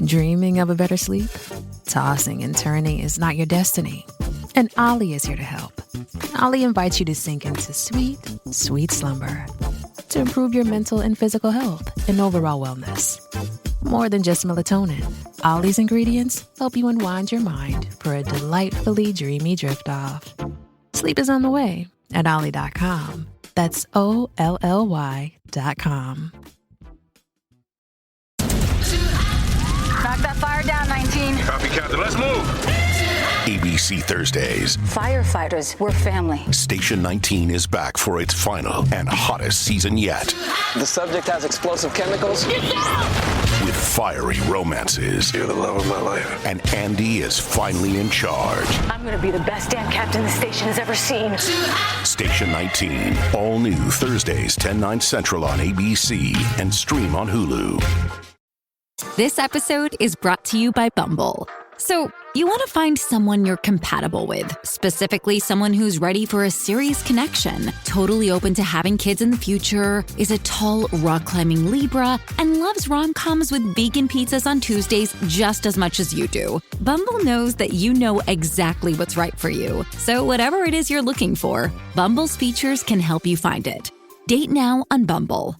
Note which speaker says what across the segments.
Speaker 1: Dreaming of a better sleep? Tossing and turning is not your destiny. And Ollie is here to help. Ollie invites you to sink into sweet, sweet slumber to improve your mental and physical health and overall wellness. More than just melatonin, Ollie's ingredients help you unwind your mind for a delightfully dreamy drift off. Sleep is on the way at Ollie.com. That's OLLY.com.
Speaker 2: Knock that fire down, 19.
Speaker 3: Copy, Captain. Let's move.
Speaker 4: ABC Thursdays.
Speaker 2: Firefighters, we're family.
Speaker 4: Station 19 is back for its final and hottest season yet.
Speaker 5: The subject has explosive chemicals.
Speaker 4: With fiery romances.
Speaker 3: You're the love of my life.
Speaker 4: And Andy is finally in charge.
Speaker 2: I'm going to be the best damn captain the station has ever seen.
Speaker 4: Station 19. All new Thursdays, 10/9 Central on ABC and stream on Hulu.
Speaker 6: This episode is brought to you by Bumble. So, you want to find someone you're compatible with, specifically someone who's ready for a serious connection, totally open to having kids in the future, is a tall, rock-climbing Libra, and loves rom-coms with vegan pizzas on Tuesdays just as much as you do. Bumble knows that you know exactly what's right for you. So whatever it is you're looking for, Bumble's features can help you find it. Date now on Bumble.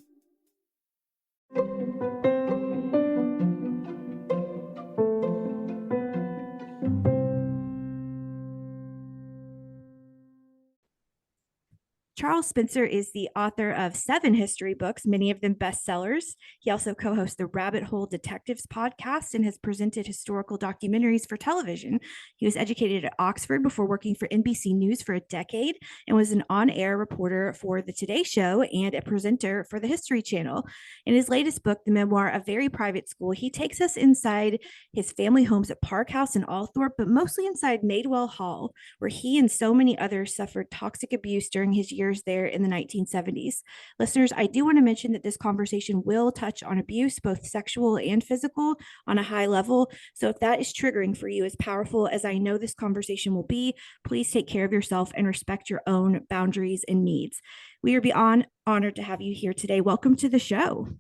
Speaker 7: Earl Spencer is the author of 7 history books, many of them bestsellers. He also co-hosts the Rabbit Hole Detectives podcast and has presented historical documentaries for television. He was educated at Oxford before working for NBC News for a decade and was an on-air reporter for The Today Show and a presenter for the History Channel. In his latest book, The Memoir, A Very Private School, he takes us inside his family homes at Park House and Althorpe, but mostly inside Madewell Hall, where he and so many others suffered toxic abuse during his years there in the 1970s. Listeners, I do want to mention that this conversation will touch on abuse, both sexual and physical, on a high level. So if that is triggering for you, as powerful as I know this conversation will be, please take care of yourself and respect your own boundaries and needs. We are beyond honored to have you here today. Welcome to the show.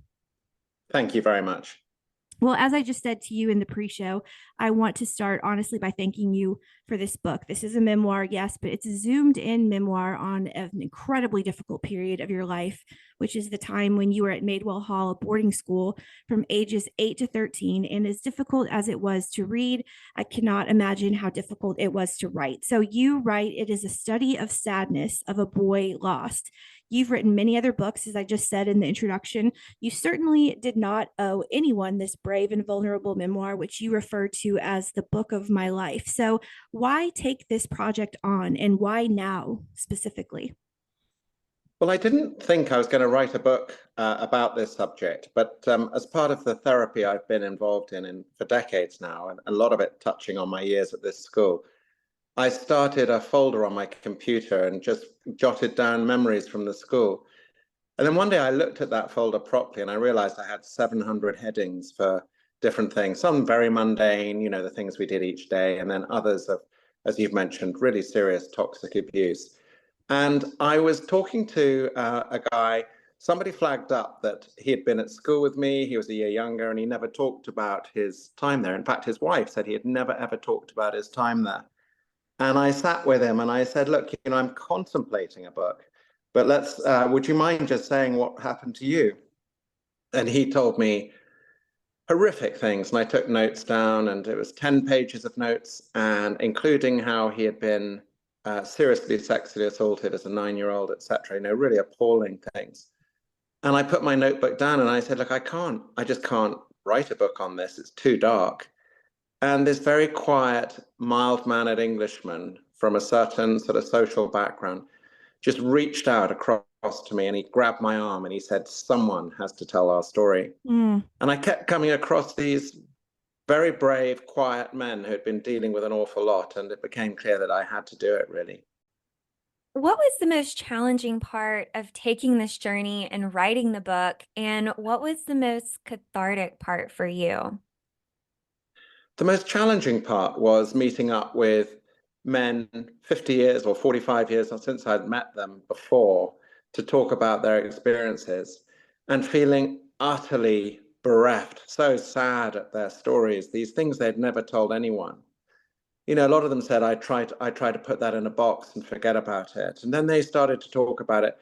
Speaker 8: Thank you very much.
Speaker 7: Well, as I just said to you in the pre-show, I want to start honestly by thanking you for this book. This is a memoir, yes, but it's a zoomed in memoir on an incredibly difficult period of your life, which is the time when you were at Madewell Hall, a boarding school, from ages 8 to 13. And as difficult as it was to read, I cannot imagine how difficult it was to write. So you write, it is a study of sadness of a boy lost. You've written many other books, as I just said in the introduction. You certainly did not owe anyone this brave and vulnerable memoir, which you refer to as the book of my life. So why take this project on, and why now specifically?
Speaker 8: Well, I didn't think I was going to write a book about this subject, but as part of the therapy I've been involved in for decades now, and a lot of it touching on my years at this school, I started a folder on my computer and just jotted down memories from the school. And then one day I looked at that folder properly and I realized I had 700 headings for different things, some very mundane, you know, the things we did each day, and then others of, as you've mentioned, really serious toxic abuse. And I was talking to a guy, somebody flagged up that he had been at school with me, he was a year younger, and he never talked about his time there. In fact, his wife said he had never, ever talked about his time there. And I sat with him and I said, look, you know, I'm contemplating a book, but would you mind just saying what happened to you? And he told me horrific things. And I took notes down, and it was 10 pages of notes, and including how he had been seriously sexually assaulted as a 9-year-old, etc. You know, really appalling things. And I put my notebook down and I said, look, I just can't write a book on this. It's too dark. And this very quiet, mild-mannered Englishman from a certain sort of social background just reached out across to me and he grabbed my arm and he said, someone has to tell our story. And I kept coming across these very brave, quiet men who had been dealing with an awful lot, and it became clear that I had to do it, really.
Speaker 9: What was the most challenging part of taking this journey and writing the book, and what was the most cathartic part for you?
Speaker 8: The most challenging part was meeting up with men 50 years or 45 years since I'd met them before to talk about their experiences and feeling utterly bereft, so sad at their stories, these things they'd never told anyone. You know, a lot of them said, I tried to put that in a box and forget about it. And then they started to talk about it.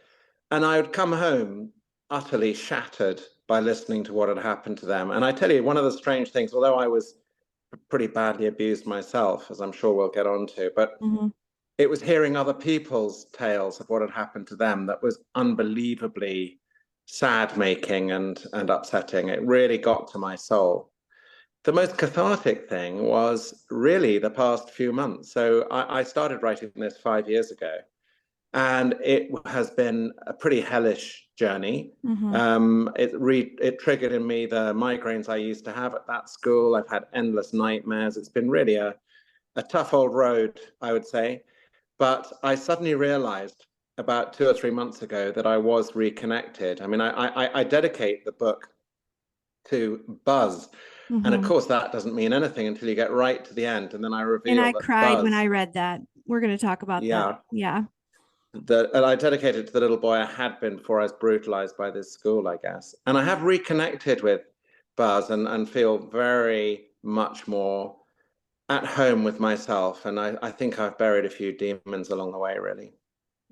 Speaker 8: And I would come home utterly shattered by listening to what had happened to them. And I tell you, one of the strange things, although I was pretty badly abused myself, as I'm sure we'll get on to, but it was hearing other people's tales of what had happened to them that was unbelievably sad making and upsetting. It really got to my soul. The most cathartic thing was really the past few months. So I started writing this 5 years ago, and it has been a pretty hellish journey. It triggered in me the migraines I used to have at that school. I've had endless nightmares. It's been really a tough old road, I would say. But I suddenly realized about 2 or 3 months ago that I was reconnected. I mean, I dedicate the book to Buzz. And of course, that doesn't mean anything until you get right to the end. And then I reveal
Speaker 7: And I
Speaker 8: that
Speaker 7: cried
Speaker 8: Buzz,
Speaker 7: when I read that. We're going to talk about that. Yeah.
Speaker 8: And I dedicated it to the little boy I had been before I was brutalized by this school, I guess. And I have reconnected with Buzz and feel very much more at home with myself. And I think I've buried a few demons along the way, really.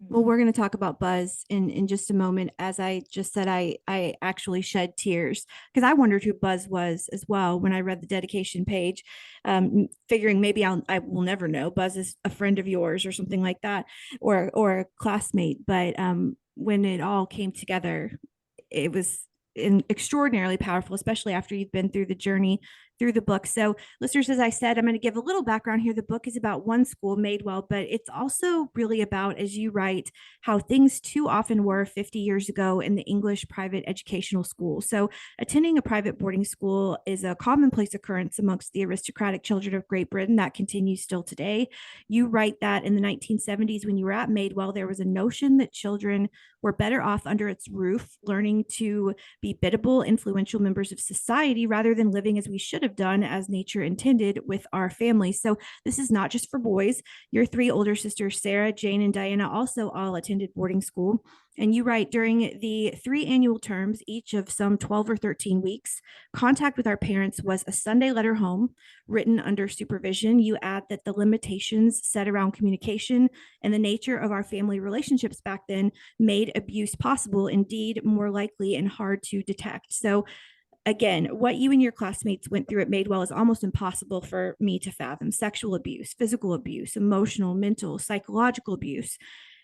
Speaker 7: Well, we're going to talk about Buzz in just a moment. As I just said, I actually shed tears because I wondered who Buzz was as well when I read the dedication page, figuring maybe I will never know. Buzz is a friend of yours or something like that, or a classmate. But when it all came together, it was extraordinarily powerful, especially after you've been through the journey through the book. So listeners, as I said, I'm going to give a little background here. The book is about one school, Madewell, but it's also really about, as you write, how things too often were 50 years ago in the English private educational school. So attending a private boarding school is a commonplace occurrence amongst the aristocratic children of Great Britain. That continues still today. You write that in the 1970s, when you were at Madewell, there was a notion that children were better off under its roof, learning to be biddable, influential members of society rather than living as we should have done as nature intended with our families. So this is not just for boys. Your three older sisters, Sarah, Jane, and Diana, also all attended boarding school. And you write, during the 3 annual terms, each of some 12 or 13 weeks, contact with our parents was a Sunday letter home written under supervision. You add that the limitations set around communication and the nature of our family relationships back then made abuse possible, indeed more likely and hard to detect. So again, what you and your classmates went through at Madewell is almost impossible for me to fathom. Sexual abuse, physical abuse, emotional, mental, psychological abuse.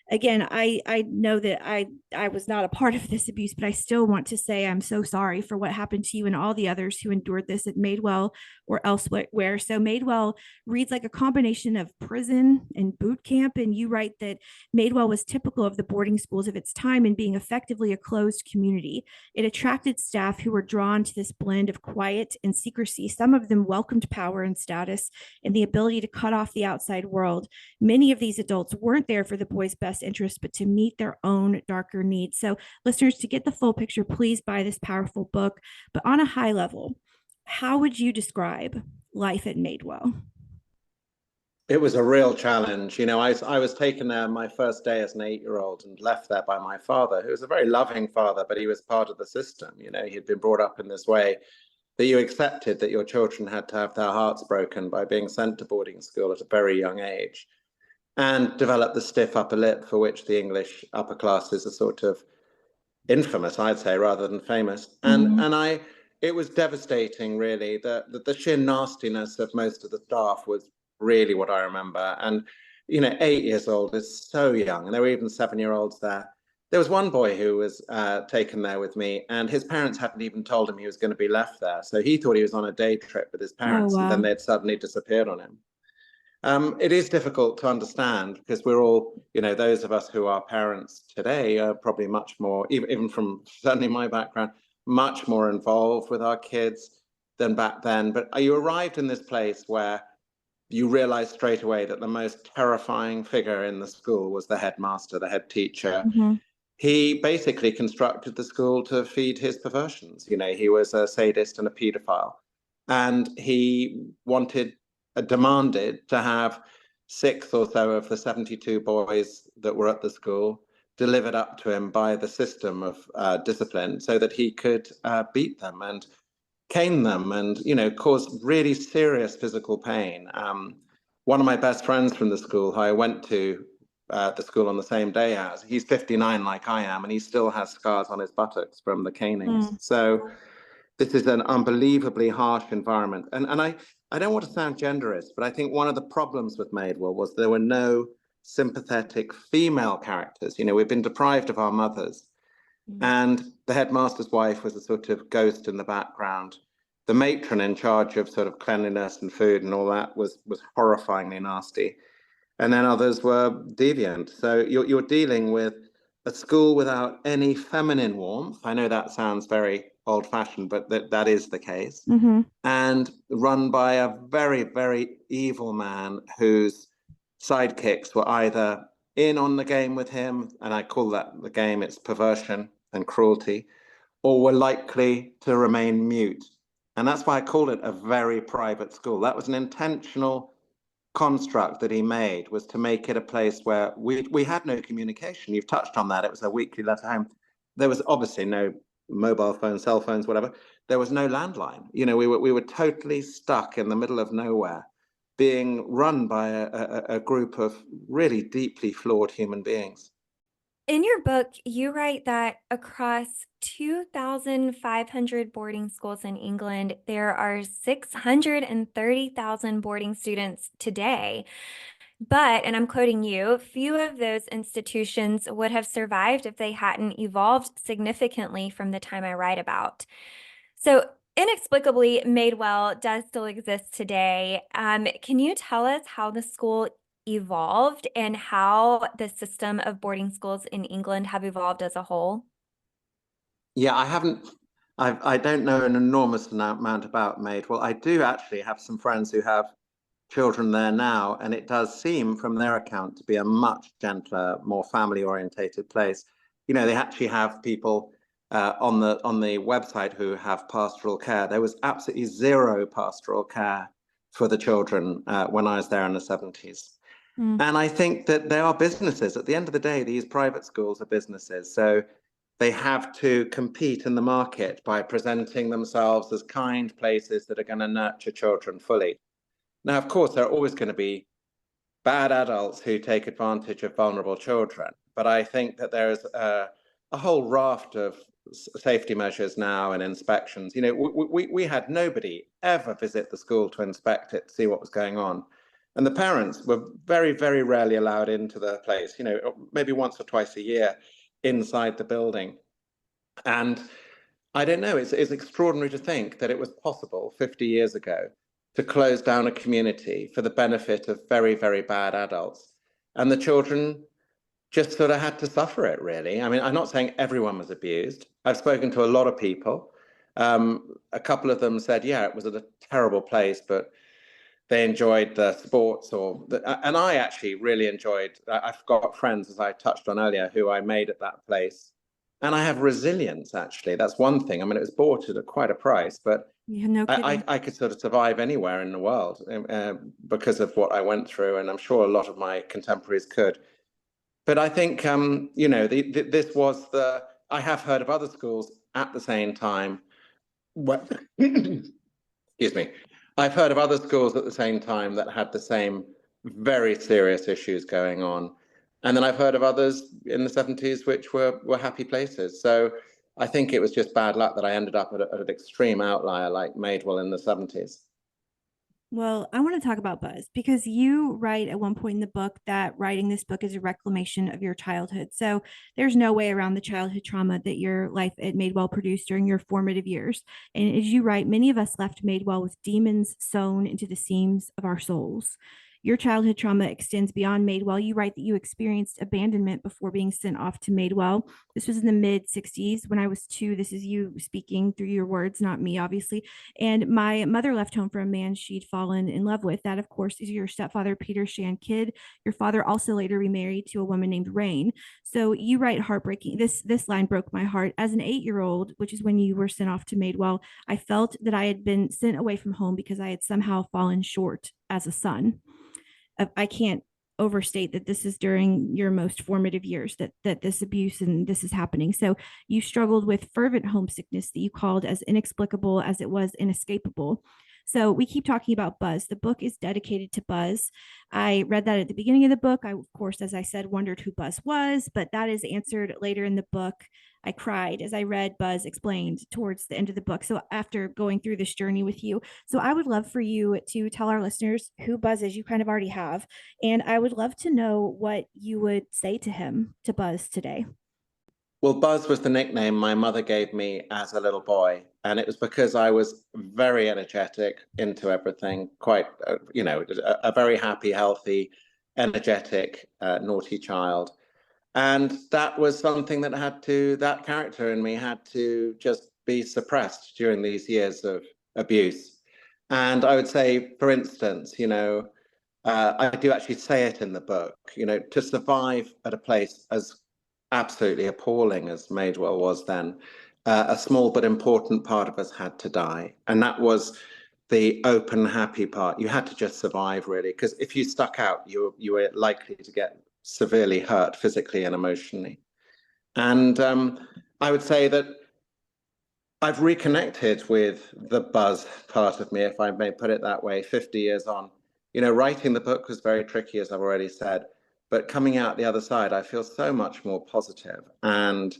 Speaker 7: Again, I know that I was not a part of this abuse, but I still want to say I'm so sorry for what happened to you and all the others who endured this at Madewell or elsewhere. So Madewell reads like a combination of prison and boot camp. And you write that Madewell was typical of the boarding schools of its time in being effectively a closed community. It attracted staff who were drawn to this blend of quiet and secrecy. Some of them welcomed power and status and the ability to cut off the outside world. Many of these adults weren't there for the boys' best interest, but to meet their own darker needs. So listeners, to get the full picture, please buy this powerful book. But on a high level, how would you describe life at Madewell?
Speaker 8: It was a real challenge. You know, I was taken there my first day as an 8-year-old and left there by my father, who was a very loving father, but he was part of the system. You know, he'd been brought up in this way that you accepted that your children had to have their hearts broken by being sent to boarding school at a very young age, and develop the stiff upper lip for which the English upper classes are sort of infamous, I'd say, rather than famous. And it was devastating, really. The sheer nastiness of most of the staff was really what I remember. And, you know, 8 years old is so young, and there were even 7-year-olds there. There was one boy who was taken there with me, and his parents hadn't even told him he was going to be left there. So he thought he was on a day trip with his parents, and then they'd suddenly disappeared on him. It is difficult to understand because we're all, you know, those of us who are parents today are probably much more, even from certainly my background, much more involved with our kids than back then. But you arrived in this place where you realized straight away that the most terrifying figure in the school was the headmaster, the head teacher. He basically constructed the school to feed his perversions. You know, he was a sadist and a pedophile, and he demanded to have 6 or so of the 72 boys that were at the school delivered up to him by the system of discipline so that he could beat them. And cane them and, cause really serious physical pain. One of my best friends from the school, who I went to the school on the same day as, he's 59 like I am, and he still has scars on his buttocks from the canings. So this is an unbelievably harsh environment. And I don't want to sound genderist, but I think one of the problems with Madewell was there were no sympathetic female characters. We've been deprived of our mothers. And the headmaster's wife was a sort of ghost in the background. The matron in charge of sort of cleanliness and food and all that was horrifyingly nasty. And then others were deviant. So you're dealing with a school without any feminine warmth. I know that sounds very old-fashioned, but that is the case. And run by a very, very evil man whose sidekicks were either in on the game with him, and I call that the game, it's perversion and cruelty, or were likely to remain mute. And that's why I call it a very private school. That was an intentional construct that he made, was to make it a place where we had no communication. You've touched on that. It was a weekly letter home. There was obviously no mobile phones, cell phones, whatever. There was no landline. We were totally stuck in the middle of nowhere, being run by a group of really deeply flawed human beings.
Speaker 9: In your book, you write that across 2,500 boarding schools in England, there are 630,000 boarding students today. But, and I'm quoting you, few of those institutions would have survived if they hadn't evolved significantly from the time I write about. So inexplicably, Madewell does still exist today. Can you tell us how the school evolved and how the system of boarding schools in England have evolved as a whole?
Speaker 8: Yeah, I don't know an enormous amount about Madewell. I do actually have some friends who have children there now, and it does seem from their account to be a much gentler, more family orientated place. They actually have people on the website who have pastoral care. There was absolutely zero pastoral care for the children when I was there in the 70s. And I think that they are businesses. At the end of the day, these private schools are businesses. So they have to compete in the market by presenting themselves as kind places that are going to nurture children fully. Now, of course, there are always going to be bad adults who take advantage of vulnerable children. But I think that there is a whole raft of safety measures now and inspections. We had nobody ever visit the school to inspect it, to see what was going on. And the parents were very, very rarely allowed into the place, maybe once or twice a year inside the building. And I don't know, it's extraordinary to think that it was possible 50 years ago to close down a community for the benefit of very, very bad adults. And the children just sort of had to suffer it, really. I mean, I'm not saying everyone was abused. I've spoken to a lot of people. A couple of them said, yeah, it was a terrible place, but they enjoyed the sports and I actually really enjoyed, I've got friends, as I touched on earlier, who I made at that place. And I have resilience, actually. That's one thing. I mean, it was bought at quite a price, but I could sort of survive anywhere in the world because of what I went through. And I'm sure a lot of my contemporaries could. But I think, this was I have heard of other schools at the same time. Excuse me. I've heard of other schools at the same time that had the same very serious issues going on. And then I've heard of others in the 70s which were happy places. So I think it was just bad luck that I ended up at an extreme outlier like Madewell in the 70s.
Speaker 7: Well, I want to talk about buzz because you write at one point in the book that writing this book is a reclamation of your childhood. So there's no way around the childhood trauma that your life at Madewell produced during your formative years. And as you write, many of us left Madewell with demons sewn into the seams of our souls. Your childhood trauma extends beyond Madewell. You write that you experienced abandonment before being sent off to Madewell. This was in the mid 60s when I was 2. This is you speaking through your words, not me, obviously. And my mother left home for a man she'd fallen in love with. That, of course, is your stepfather, Peter Shan Kidd. Your father also later remarried to a woman named Rain. So you write heartbreaking. This line broke my heart. As an 8-year-old, which is when you were sent off to Madewell, I felt that I had been sent away from home because I had somehow fallen short as a son. I can't overstate that this is during your most formative years that this abuse and this is happening. So you struggled with fervent homesickness that you called as inexplicable as it was inescapable. So we keep talking about Buzz. The book is dedicated to Buzz. I read that at the beginning of the book. I, of course, as I said, wondered who Buzz was, but that is answered later in the book. I cried as I read Buzz explained towards the end of the book. So after going through this journey with you, so I would love for you to tell our listeners who Buzz is. You kind of already have. And I would love to know what you would say to him, to Buzz today.
Speaker 8: Well, Buzz was the nickname my mother gave me as a little boy. And it was because I was very energetic, into everything, quite, a very happy, healthy, energetic, naughty child. And that was something that character in me had to just be suppressed during these years of abuse. And I would say, for instance, I do actually say it in the book, to survive at a place as absolutely appalling as Madewell was then, a small but important part of us had to die. And that was the open, happy part. You had to just survive, really, because if you stuck out, you were likely to get severely hurt physically and emotionally. And I would say that I've reconnected with the Buzz part of me, if I may put it that way, 50 years on. Writing the book was very tricky, as I've already said. But coming out the other side, I feel so much more positive. And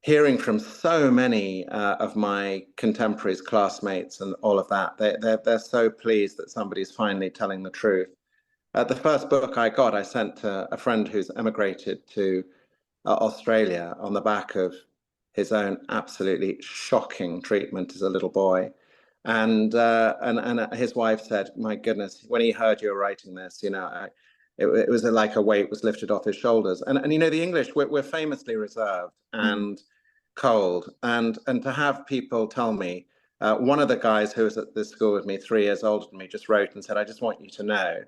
Speaker 8: hearing from so many of my contemporaries, classmates, and all of that, they're so pleased that somebody's finally telling the truth. The first book I sent to a friend who's emigrated to Australia on the back of his own absolutely shocking treatment as a little boy. And his wife said, "My goodness, when he heard you were writing this, it was like a weight was lifted off his shoulders." And the English, we're famously reserved and cold. And to have people tell me, one of the guys who was at this school with me, 3 years older than me, just wrote and said, "I just want you to know,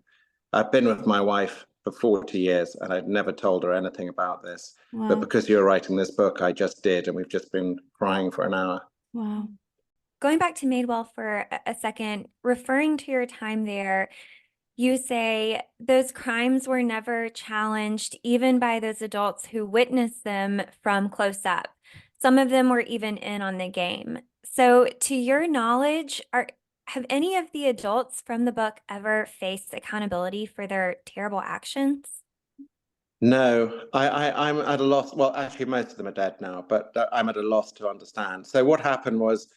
Speaker 8: I've been with my wife for 40 years and I'd never told her anything about this.
Speaker 7: Wow.
Speaker 8: But because you're writing this book, I just did. And we've just been crying for an hour."
Speaker 7: Wow.
Speaker 9: Going back to Madewell for a second, referring to your time there, you say those crimes were never challenged, even by those adults who witnessed them from close up. Some of them were even in on the game. So to your knowledge, have any of the adults from the book ever faced accountability for their terrible actions?
Speaker 8: No, I'm at a loss. Well, actually, most of them are dead now, but I'm at a loss to understand. So what happened was,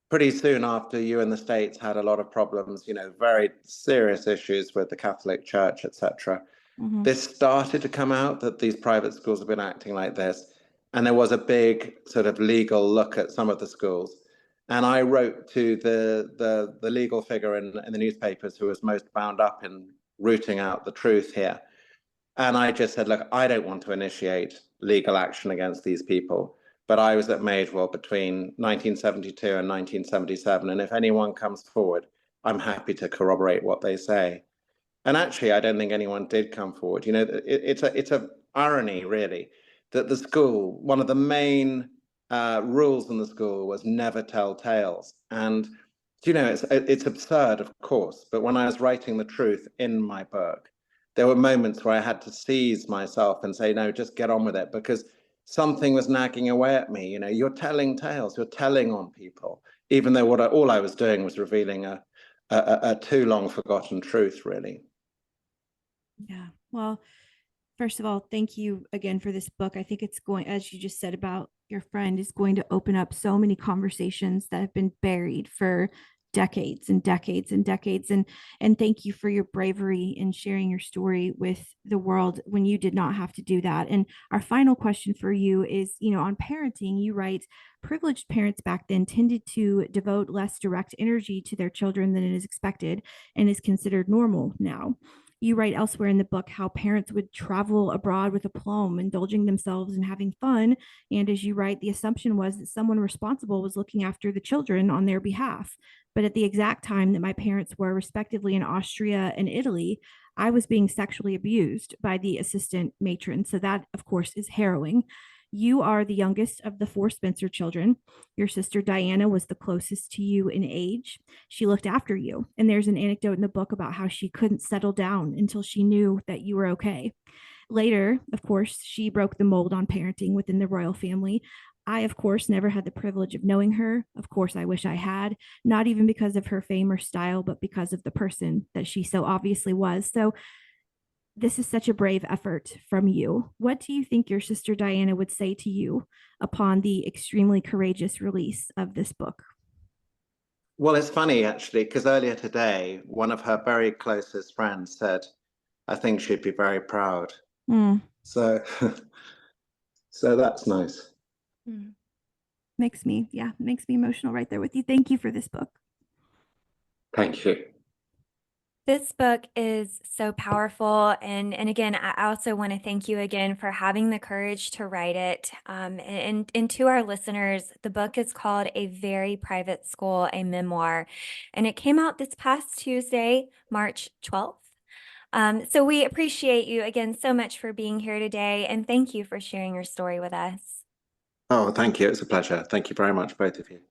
Speaker 8: pretty soon after you in the States had a lot of problems, very serious issues with the Catholic Church, etc. This started to come out that these private schools have been acting like this. And there was a big sort of legal look at some of the schools. And I wrote to the legal figure in the newspapers who was most bound up in rooting out the truth here. And I just said, "Look, I don't want to initiate legal action against these people, but I was at Madewell between 1972 and 1977. And if anyone comes forward, I'm happy to corroborate what they say." And actually, I don't think anyone did come forward. It's a irony, really, that the school, one of the main rules in the school was never tell tales. And, it's absurd, of course. But when I was writing the truth in my book, there were moments where I had to seize myself and say, "No, just get on with it," because something was nagging away at me. You're telling tales, you're telling on people, even though all I was doing was revealing a too long forgotten truth, really.
Speaker 7: Yeah. Well, first of all, thank you again for this book. I think it's going, as you just said about your friend, is going to open up so many conversations that have been buried for decades and decades and decades. And thank you for your bravery in sharing your story with the world when you did not have to do that. And our final question for you is, on parenting, you write, "Privileged parents back then tended to devote less direct energy to their children than is expected and is considered normal now." You write elsewhere in the book how parents would travel abroad with aplomb, indulging themselves and having fun. And as you write, the assumption was that someone responsible was looking after the children on their behalf. But at the exact time that my parents were respectively in Austria and Italy, I was being sexually abused by the assistant matron. So that, of course, is harrowing. You are the youngest of the 4 Spencer children. Your sister Diana was the closest to you in age. She looked after you. And there's an anecdote in the book about how she couldn't settle down until she knew that you were okay. Later, of course, she broke the mold on parenting within the royal family. I, of course, never had the privilege of knowing her. Of course, I wish I had, not even because of her fame or style, but because of the person that she so obviously was. So, this is such a brave effort from you. What do you think your sister Diana would say to you upon the extremely courageous release of this book?
Speaker 8: Well, it's funny actually, because earlier today, one of her very closest friends said, I think she'd be very proud. So, so that's nice.
Speaker 7: Makes me emotional right there with you. Thank you for this book.
Speaker 8: Thank you.
Speaker 9: This book is so powerful. And again, I also want to thank you again for having the courage to write it. And to our listeners, the book is called A Very Private School, a Memoir. And it came out this past Tuesday, March 12th. So we appreciate you again so much for being here today. And thank you for sharing your story with us.
Speaker 8: Oh, thank you. It's a pleasure. Thank you very much, both of you.